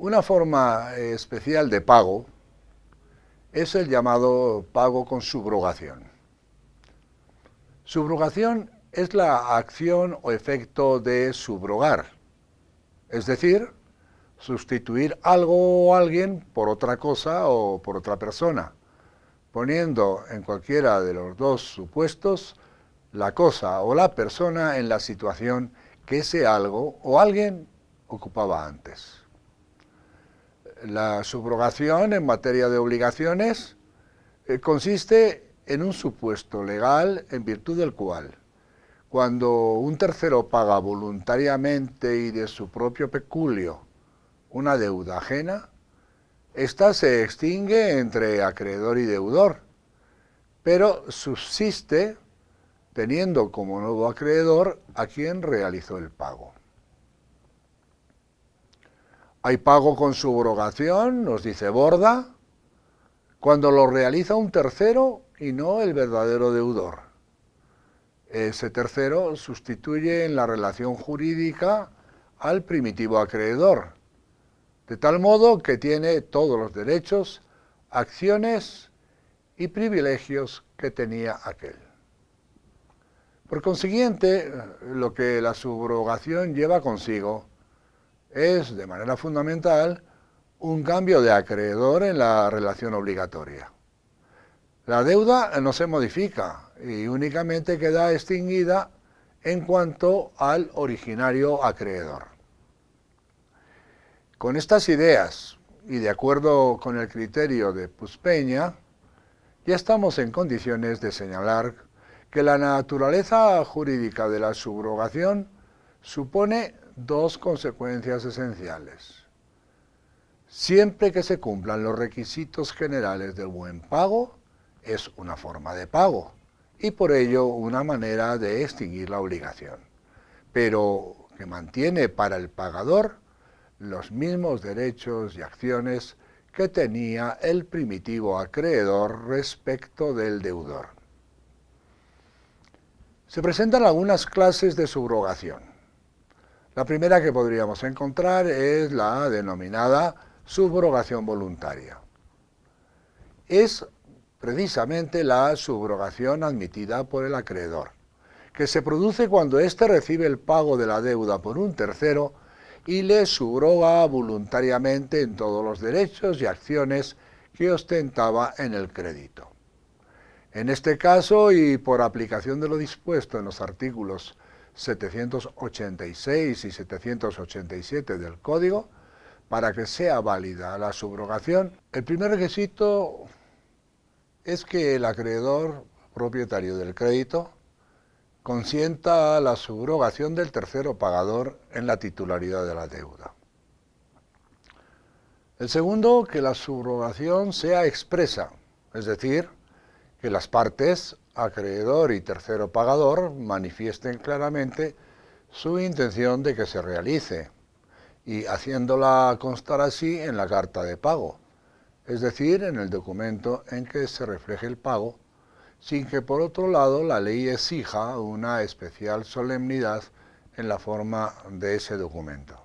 Una forma especial de pago es el llamado pago con subrogación. Subrogación es la acción o efecto de subrogar, es decir, sustituir algo o alguien por otra cosa o por otra persona, poniendo en cualquiera de los dos supuestos la cosa o la persona en la situación que ese algo o alguien ocupaba antes. La subrogación en materia de obligaciones consiste en un supuesto legal en virtud del cual, cuando un tercero paga voluntariamente y de su propio peculio una deuda ajena, ésta se extingue entre acreedor y deudor, pero subsiste teniendo como nuevo acreedor a quien realizó el pago. Hay pago con subrogación, nos dice Borda, cuando lo realiza un tercero y no el verdadero deudor. Ese tercero sustituye en la relación jurídica al primitivo acreedor, de tal modo que tiene todos los derechos, acciones y privilegios que tenía aquel. Por consiguiente, lo que la subrogación lleva consigo es, de manera fundamental, un cambio de acreedor en la relación obligatoria. La deuda no se modifica y únicamente queda extinguida en cuanto al originario acreedor. Con estas ideas, y de acuerdo con el criterio de Putzpeña, ya estamos en condiciones de señalar que la naturaleza jurídica de la subrogación supone dos consecuencias esenciales. Siempre que se cumplan los requisitos generales del buen pago, es una forma de pago y por ello una manera de extinguir la obligación, pero que mantiene para el pagador los mismos derechos y acciones que tenía el primitivo acreedor respecto del deudor. Se presentan algunas clases de subrogación. La primera que podríamos encontrar es la denominada subrogación voluntaria. Es precisamente la subrogación admitida por el acreedor, que se produce cuando éste recibe el pago de la deuda por un tercero y le subroga voluntariamente en todos los derechos y acciones que ostentaba en el crédito. En este caso, y por aplicación de lo dispuesto en los artículos 786 y 787 del Código, para que sea válida la subrogación, el primer requisito es que el acreedor propietario del crédito consienta la subrogación del tercero pagador en la titularidad de la deuda. El segundo, que la subrogación sea expresa, es decir, que las partes, acreedor y tercero pagador, manifiesten claramente su intención de que se realice, y haciéndola constar así en la carta de pago, es decir, en el documento en que se refleje el pago, sin que por otro lado la ley exija una especial solemnidad en la forma de ese documento.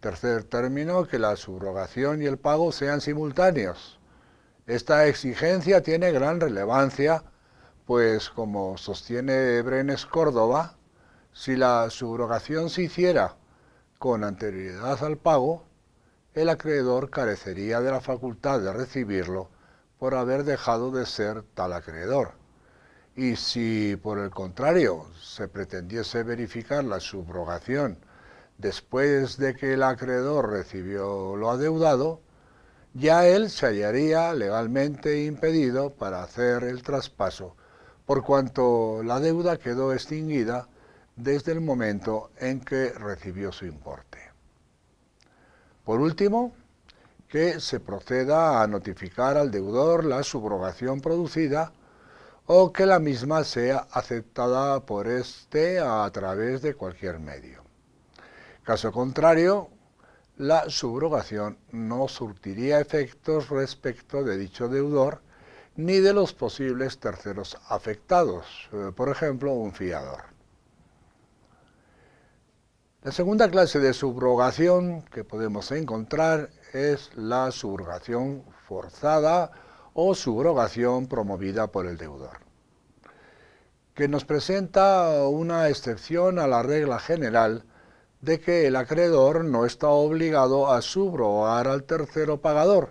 Tercer término, que la subrogación y el pago sean simultáneos. Esta exigencia tiene gran relevancia, pues como sostiene Brenes Córdoba, si la subrogación se hiciera con anterioridad al pago, el acreedor carecería de la facultad de recibirlo por haber dejado de ser tal acreedor. Y si, por el contrario, se pretendiese verificar la subrogación después de que el acreedor recibió lo adeudado, ya él se hallaría legalmente impedido para hacer el traspaso, por cuanto la deuda quedó extinguida desde el momento en que recibió su importe. Por último, que se proceda a notificar al deudor la subrogación producida o que la misma sea aceptada por éste a través de cualquier medio. Caso contrario, la subrogación no surtiría efectos respecto de dicho deudor ni de los posibles terceros afectados, por ejemplo, un fiador. La segunda clase de subrogación que podemos encontrar es la subrogación forzada o subrogación promovida por el deudor, que nos presenta una excepción a la regla general de que el acreedor no está obligado a subrogar al tercero pagador,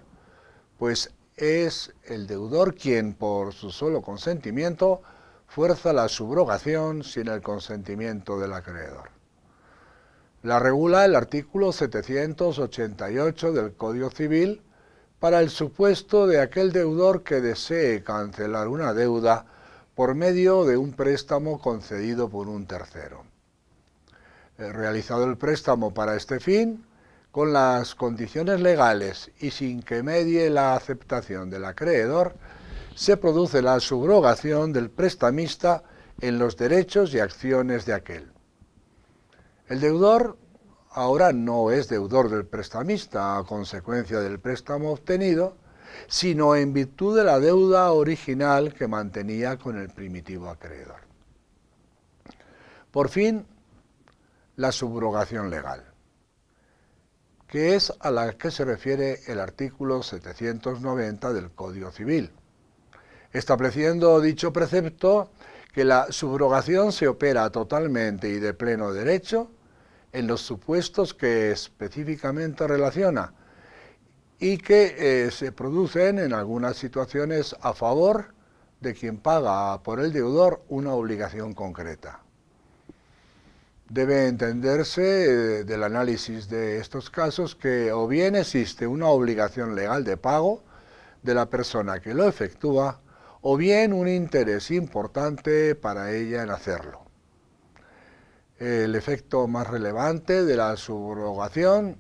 pues es el deudor quien, por su solo consentimiento, fuerza la subrogación sin el consentimiento del acreedor. La regula el artículo 788 del Código Civil para el supuesto de aquel deudor que desee cancelar una deuda por medio de un préstamo concedido por un tercero. Realizado el préstamo para este fin, con las condiciones legales y sin que medie la aceptación del acreedor, se produce la subrogación del prestamista en los derechos y acciones de aquel. El deudor ahora no es deudor del prestamista a consecuencia del préstamo obtenido, sino en virtud de la deuda original que mantenía con el primitivo acreedor. Por fin, la subrogación legal, que es a la que se refiere el artículo 790 del Código Civil, estableciendo dicho precepto que la subrogación se opera totalmente y de pleno derecho en los supuestos que específicamente relaciona y que se producen en algunas situaciones a favor de quien paga por el deudor una obligación concreta. Debe entenderse del análisis de estos casos que o bien existe una obligación legal de pago de la persona que lo efectúa, o bien un interés importante para ella en hacerlo. El efecto más relevante de la subrogación,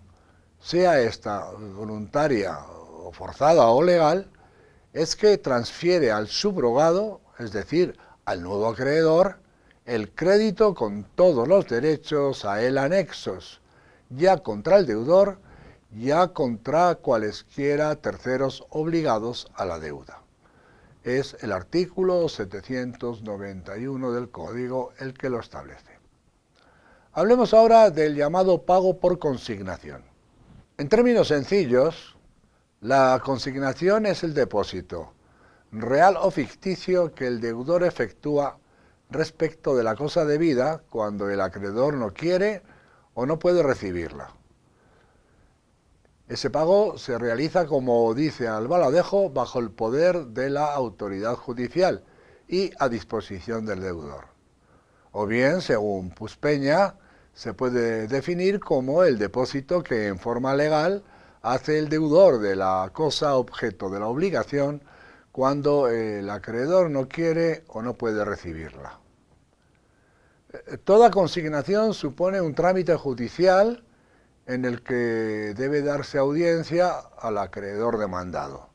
sea esta voluntaria o forzada o legal, es que transfiere al subrogado, es decir, al nuevo acreedor, el crédito con todos los derechos a él anexos, ya contra el deudor, ya contra cualesquiera terceros obligados a la deuda. Es el artículo 791 del Código el que lo establece. Hablemos ahora del llamado pago por consignación. En términos sencillos, la consignación es el depósito, real o ficticio, que el deudor efectúa respecto de la cosa debida cuando el acreedor no quiere o no puede recibirla. Ese pago se realiza, como dice Albaladejo, bajo el poder de la autoridad judicial y a disposición del deudor. O bien, según Puspeña, se puede definir como el depósito que en forma legal hace el deudor de la cosa objeto de la obligación cuando el acreedor no quiere o no puede recibirla. Toda consignación supone un trámite judicial en el que debe darse audiencia al acreedor demandado.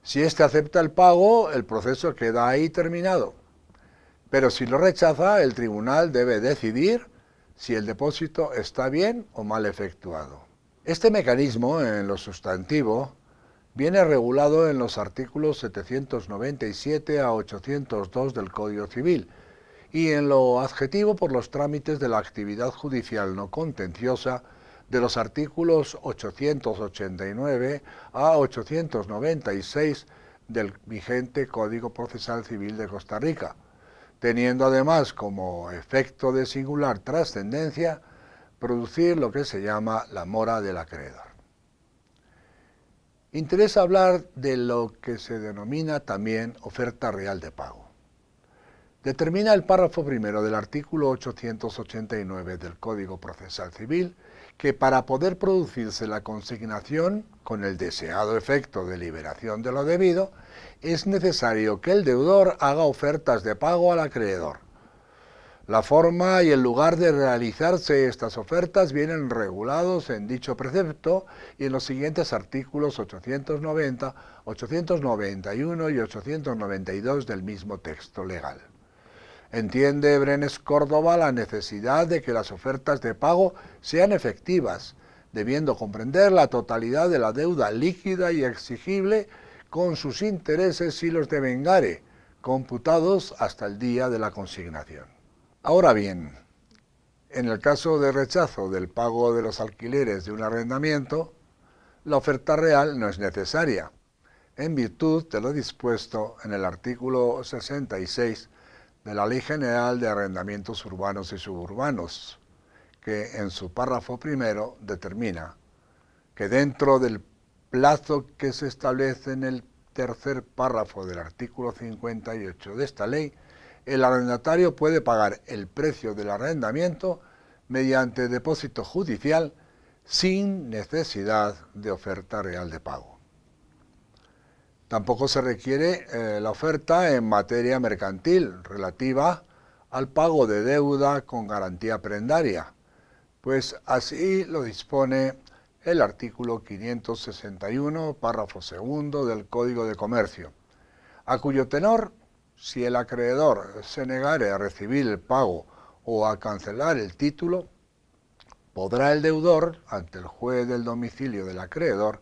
Si éste acepta el pago, el proceso queda ahí terminado. Pero si lo rechaza, el tribunal debe decidir si el depósito está bien o mal efectuado. Este mecanismo, en lo sustantivo, viene regulado en los artículos 797 a 802 del Código Civil y en lo adjetivo por los trámites de la actividad judicial no contenciosa de los artículos 889 a 896 del vigente Código Procesal Civil de Costa Rica, teniendo además como efecto de singular trascendencia producir lo que se llama la mora del acreedor. Interesa hablar de lo que se denomina también oferta real de pago. Determina el párrafo primero del artículo 889 del Código Procesal Civil que para poder producirse la consignación con el deseado efecto de liberación de lo debido, es necesario que el deudor haga ofertas de pago al acreedor. La forma y el lugar de realizarse estas ofertas vienen regulados en dicho precepto y en los siguientes artículos 890, 891 y 892 del mismo texto legal. Entiende Brenes Córdoba la necesidad de que las ofertas de pago sean efectivas, debiendo comprender la totalidad de la deuda líquida y exigible con sus intereses y los de vengare, computados hasta el día de la consignación. Ahora bien, En el caso de rechazo del pago de los alquileres de un arrendamiento, la oferta real no es necesaria, en virtud de lo dispuesto en el artículo 66 de la Ley General de Arrendamientos Urbanos y Suburbanos, que en su párrafo primero determina que dentro del plazo que se establece en el tercer párrafo del artículo 58 de esta ley, el arrendatario puede pagar el precio del arrendamiento mediante depósito judicial sin necesidad de oferta real de pago. Tampoco se requiere la oferta en materia mercantil relativa al pago de deuda con garantía prendaria, pues así lo dispone el artículo 561, párrafo segundo del Código de Comercio, a cuyo tenor, si el acreedor se negare a recibir el pago o a cancelar el título, podrá el deudor, ante el juez del domicilio del acreedor,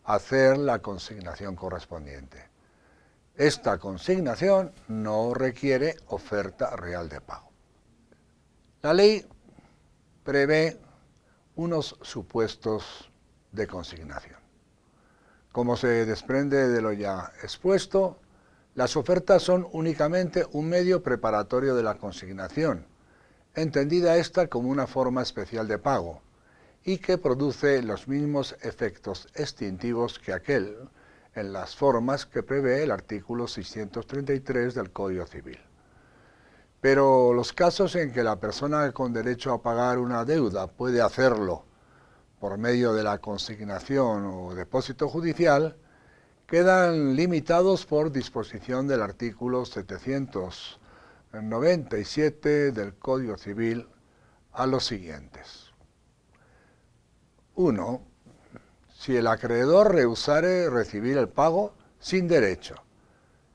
hacer la consignación correspondiente. Esta consignación no requiere oferta real de pago. La ley prevé unos supuestos de consignación. Como se desprende de lo ya expuesto, las ofertas son únicamente un medio preparatorio de la consignación, entendida esta como una forma especial de pago, y que produce los mismos efectos extintivos que aquel en las formas que prevé el artículo 633 del Código Civil. Pero los casos en que la persona con derecho a pagar una deuda puede hacerlo por medio de la consignación o depósito judicial, quedan limitados por disposición del artículo 797 del Código Civil a los siguientes. 1. Si el acreedor rehusare recibir el pago sin derecho,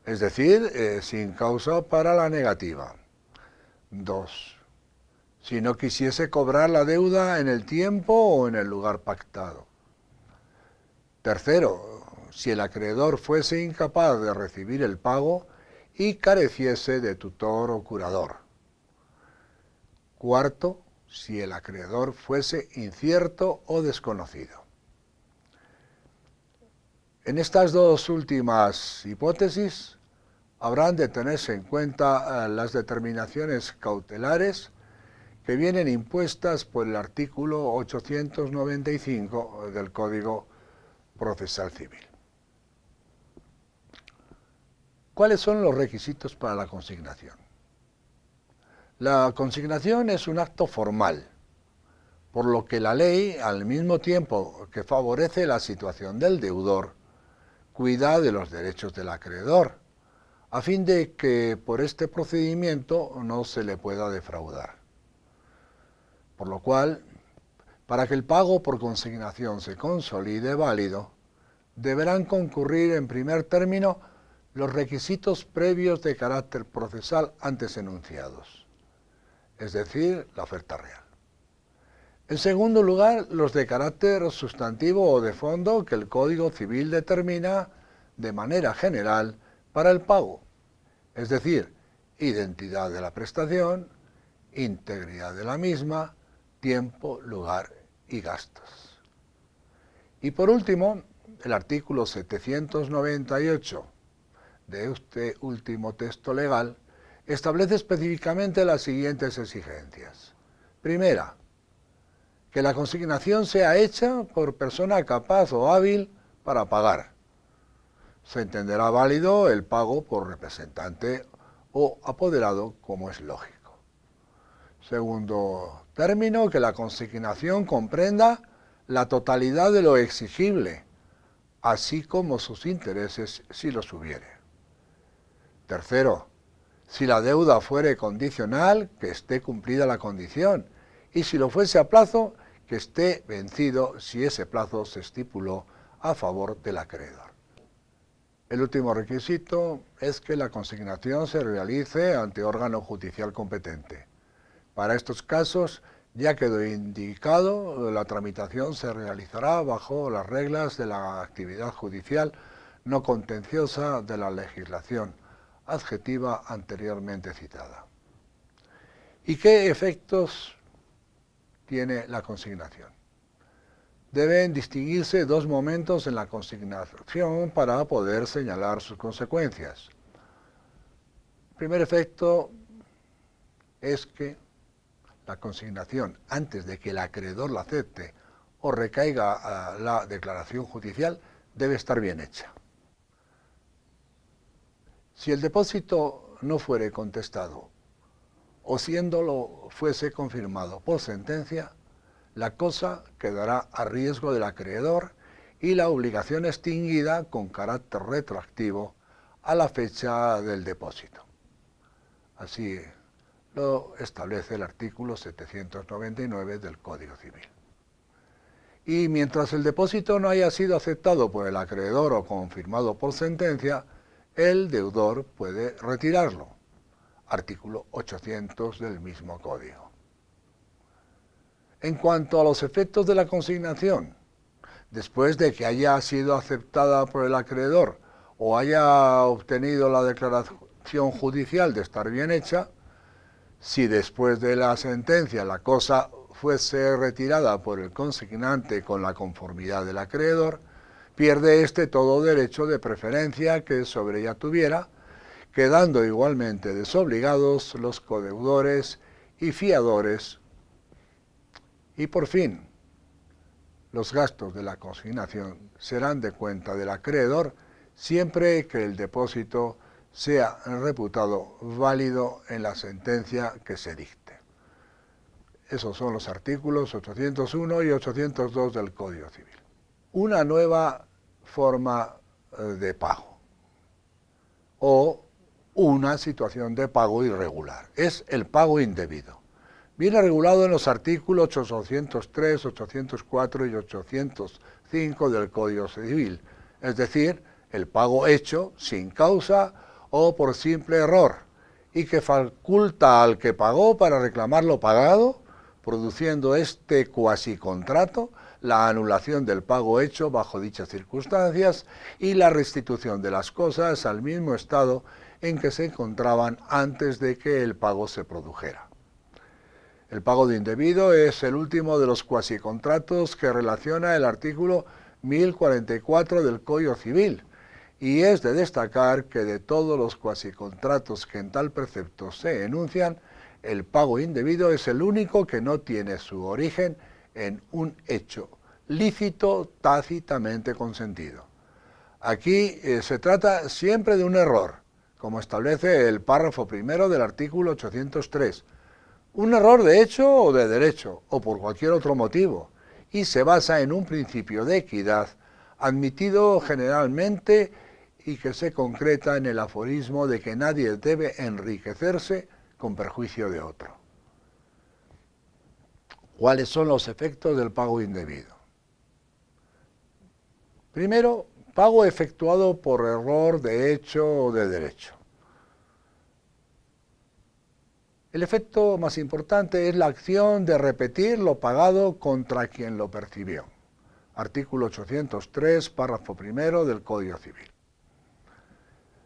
es decir, sin causa para la negativa. 2. Si no quisiese cobrar la deuda en el tiempo o en el lugar pactado. 3. Si el acreedor fuese incapaz de recibir el pago y careciese de tutor o curador. 4. Si el acreedor fuese incierto o desconocido. En estas dos últimas hipótesis habrán de tenerse en cuenta las determinaciones cautelares que vienen impuestas por el artículo 895 del Código Procesal Civil. ¿Cuáles son los requisitos para la consignación? La consignación es un acto formal, por lo que la ley, al mismo tiempo que favorece la situación del deudor, cuida de los derechos del acreedor, a fin de que por este procedimiento no se le pueda defraudar. Por lo cual, para que el pago por consignación se consolide válido, deberán concurrir en primer término los requisitos previos de carácter procesal antes enunciados, es decir, la oferta real. En segundo lugar, los de carácter sustantivo o de fondo que el Código Civil determina de manera general para el pago, es decir, identidad de la prestación, integridad de la misma, tiempo, lugar y gastos. Y por último, el artículo 798 de este último texto legal establece específicamente las siguientes exigencias. Primera, que la consignación sea hecha por persona capaz o hábil para pagar. Se entenderá válido el pago por representante o apoderado, como es lógico. Segundo término, que la consignación comprenda la totalidad de lo exigible, así como sus intereses si los hubiere. Tercero, si la deuda fuere condicional, que esté cumplida la condición, y si lo fuese a plazo, que esté vencido si ese plazo se estipuló a favor del acreedor. El último requisito es que la consignación se realice ante órgano judicial competente. Para estos casos, ya quedó indicado, la tramitación se realizará bajo las reglas de la actividad judicial no contenciosa de la legislación adjetiva anteriormente citada. ¿Y qué efectos tiene la consignación. Deben distinguirse dos momentos en la consignación para poder señalar sus consecuencias. El primer efecto es que la consignación, antes de que el acreedor la acepte o recaiga a la declaración judicial, debe estar bien hecha. Si el depósito no fuere contestado o siéndolo fuese confirmado por sentencia, la cosa quedará a riesgo del acreedor y la obligación extinguida con carácter retroactivo a la fecha del depósito. Así lo establece el artículo 799 del Código Civil. Y mientras el depósito no haya sido aceptado por el acreedor o confirmado por sentencia, el deudor puede retirarlo. Artículo 800 del mismo Código. En cuanto a los efectos de la consignación, después de que haya sido aceptada por el acreedor o haya obtenido la declaración judicial de estar bien hecha, si después de la sentencia la cosa fuese retirada por el consignante con la conformidad del acreedor, pierde éste todo derecho de preferencia que sobre ella tuviera, quedando igualmente desobligados los codeudores y fiadores. Y por fin, los gastos de la consignación serán de cuenta del acreedor siempre que el depósito sea reputado válido en la sentencia que se dicte. Esos son los artículos 801 y 802 del Código Civil. Una nueva forma de pago o una situación de pago irregular es el pago indebido. Viene regulado en los artículos 803, 804 y 805 del Código Civil, es decir, el pago hecho sin causa o por simple error, y que faculta al que pagó para reclamar lo pagado, produciendo este cuasicontrato la anulación del pago hecho bajo dichas circunstancias y la restitución de las cosas al mismo estado en que se encontraban antes de que el pago se produjera. El pago de indebido es el último de los cuasicontratos que relaciona el artículo 1044 del Código Civil, y es de destacar que de todos los cuasicontratos que en tal precepto se enuncian, el pago indebido es el único que no tiene su origen en un hecho lícito tácitamente consentido. Aquí se trata siempre de un error, como establece el párrafo primero del artículo 803, un error de hecho o de derecho, o por cualquier otro motivo, y se basa en un principio de equidad admitido generalmente y que se concreta en el aforismo de que nadie debe enriquecerse con perjuicio de otro. ¿Cuáles son los efectos del pago indebido? Primero, pago efectuado por error de hecho o de derecho. El efecto más importante es la acción de repetir lo pagado contra quien lo percibió. Artículo 803, párrafo primero del Código Civil.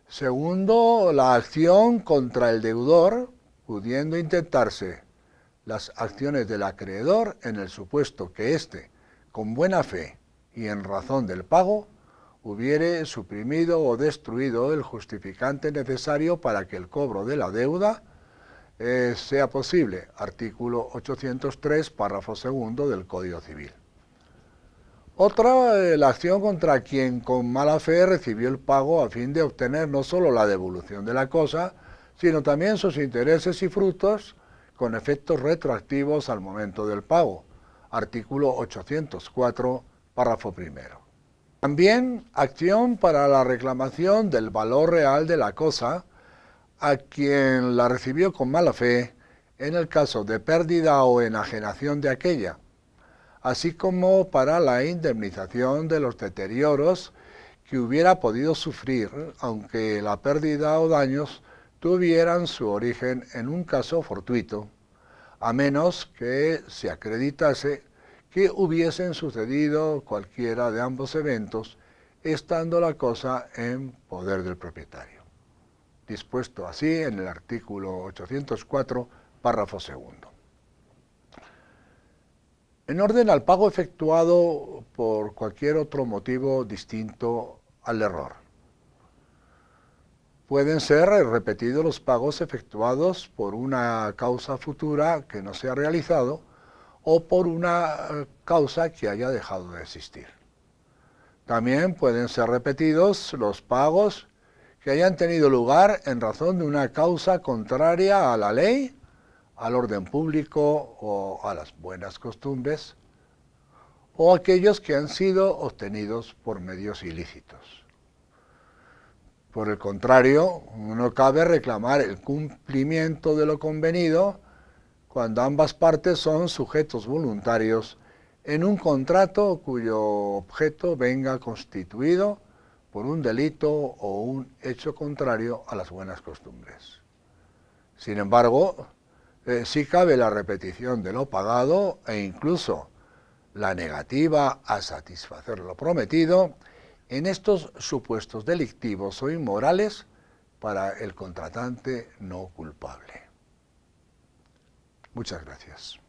Segundo, la acción contra el deudor, pudiendo intentarse las acciones del acreedor en el supuesto que éste, con buena fe y en razón del pago, hubiere suprimido o destruido el justificante necesario para que el cobro de la deuda sea posible. Artículo 803, párrafo segundo del Código Civil. Otra, la acción contra quien con mala fe recibió el pago a fin de obtener no solo la devolución de la cosa, sino también sus intereses y frutos con efectos retroactivos al momento del pago. Artículo 804, párrafo primero. También acción para la reclamación del valor real de la cosa a quien la recibió con mala fe en el caso de pérdida o enajenación de aquella, así como para la indemnización de los deterioros que hubiera podido sufrir, aunque la pérdida o daños tuvieran su origen en un caso fortuito, a menos que se acreditase que hubiesen sucedido cualquiera de ambos eventos, estando la cosa en poder del propietario. Dispuesto así en el artículo 804, párrafo segundo. en orden al pago efectuado por cualquier otro motivo distinto al error. Pueden ser repetidos los pagos efectuados por una causa futura que no se ha realizado o por una causa que haya dejado de existir. También pueden ser repetidos los pagos que hayan tenido lugar en razón de una causa contraria a la ley, al orden público o a las buenas costumbres, o aquellos que han sido obtenidos por medios ilícitos. Por el contrario, no cabe reclamar el cumplimiento de lo convenido cuando ambas partes son sujetos voluntarios en un contrato cuyo objeto venga constituido por un delito o un hecho contrario a las buenas costumbres. Sin embargo, sí cabe la repetición de lo pagado e incluso la negativa a satisfacer lo prometido en estos supuestos delictivos o inmorales para el contratante no culpable. Muchas gracias.